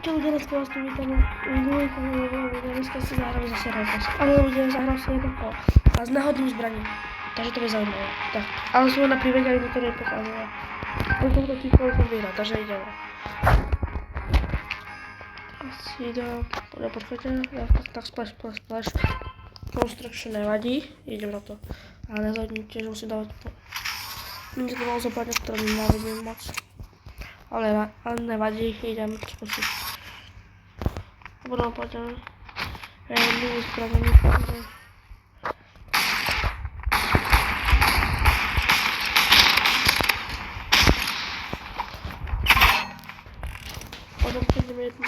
Čaute ľudia, dneska vás tu vítam dneska si zahrám zase Raycast. Ale ľudia, zahrám si jedno kolo a s náhodným zbraním. Takže to bude zaujímavé. Tak, ale som na prívede ani to nepokázala. Po tomto týkolu som vyhral, takže ideme. Asi idem, počkajte, tak splash. Construction nevadí, idem na to. Ale nezhodnite, že musím dávať to. Mne to malo zobrať, ktoré mi návidím moc. Ale nevadí, idem skúsiť. Potom poďme. Minus spravený. Potom pôjdeme jednu.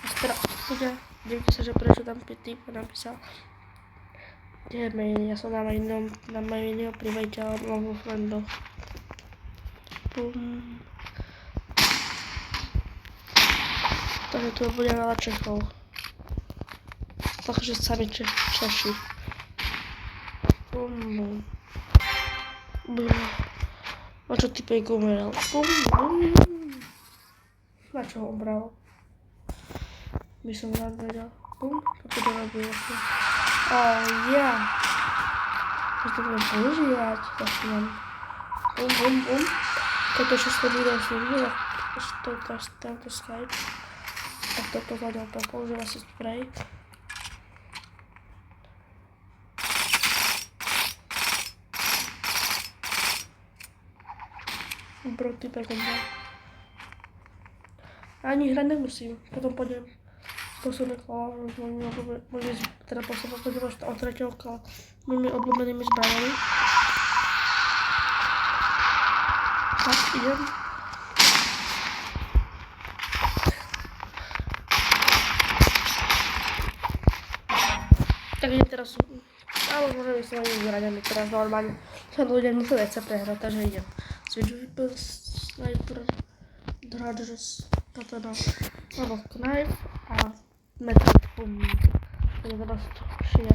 Teda, dívte sa, že prečo tam typ napísal. Kde je mail? Ja som na mailinho private alebo vo friendoch. Takže tu bude veľa Čechov. Takže sami Češi. A čo ty pejk umeral? Na čo ho bral? By som rád vedel. Toto to robí ešte. Ja. Že to budem používať. Tak mám. Toto všetko bude slúžiť. Tento Skype. Tak toto zadiaľ to používa si spray. Proti pekomba. Ani hrať nemusím. Potom pôjdem posledné kola. Môžem teda posledné pôjdem až od tretieho kola. Mými obľúbenými zbraniami. Tak, idem. Tak idem teraz, ale môžem ísť svojimi zbraniami teraz normálne. Som ľudia musel sa prehrať, takže idem. Switch Weapon, Sniper, Dodgers, Katana, alebo Knife a Metal, Ideme na to, šie.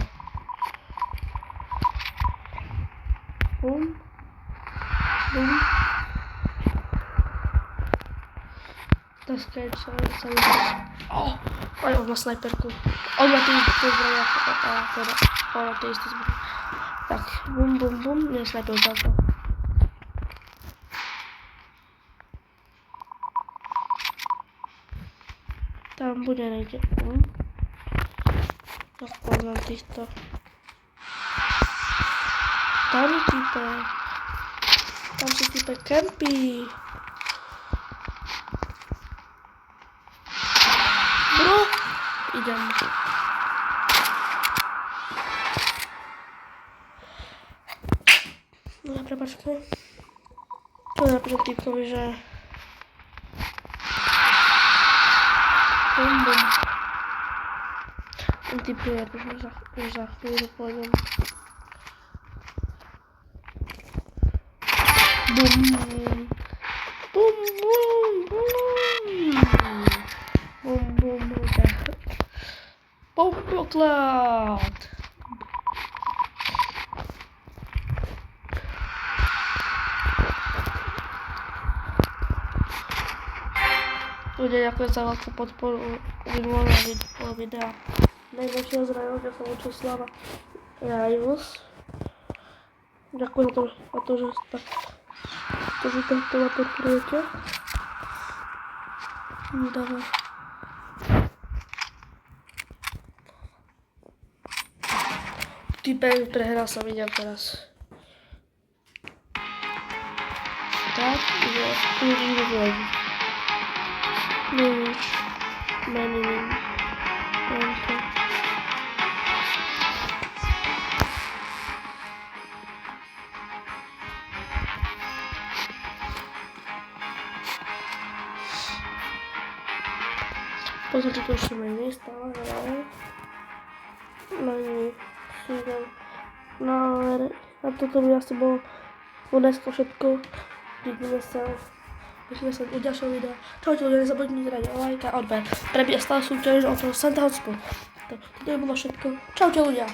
To Skype sa vidí. On má sniperku. On má tie isté zbrania a teda, on má tie isté zbrania. Tak, bum, nie sniper táto. Tam bude niekde. Tak poznám týchto. Tam si type kempí. Bro, idem. No prepáčte. To napíšem typkovi, že bum. Ten typuje, že za chvíľu pôjdem. Bum. Bombocloud. Ľudia, ďakujem za veľkú podporu minulého videa. Najlepšieho z Raycast, ja som Učoslava Raycast. Ďakujem za to, že takto ma podporujete. Dávam. Typek prehral som, idem teraz. Tak, tu už vlezí. No nič. Mením. Pozrite, to ešte menej stále, ale menej sídem. No ale na toto by asi bolo dneska všetko. Vidíme sa u ďalšieho videa. Čaute ľudia, nezabudnite dať like a odber. Prebieha stále súťaž o toho Santa Hotspot. To by bolo všetko. Čaute ľudia.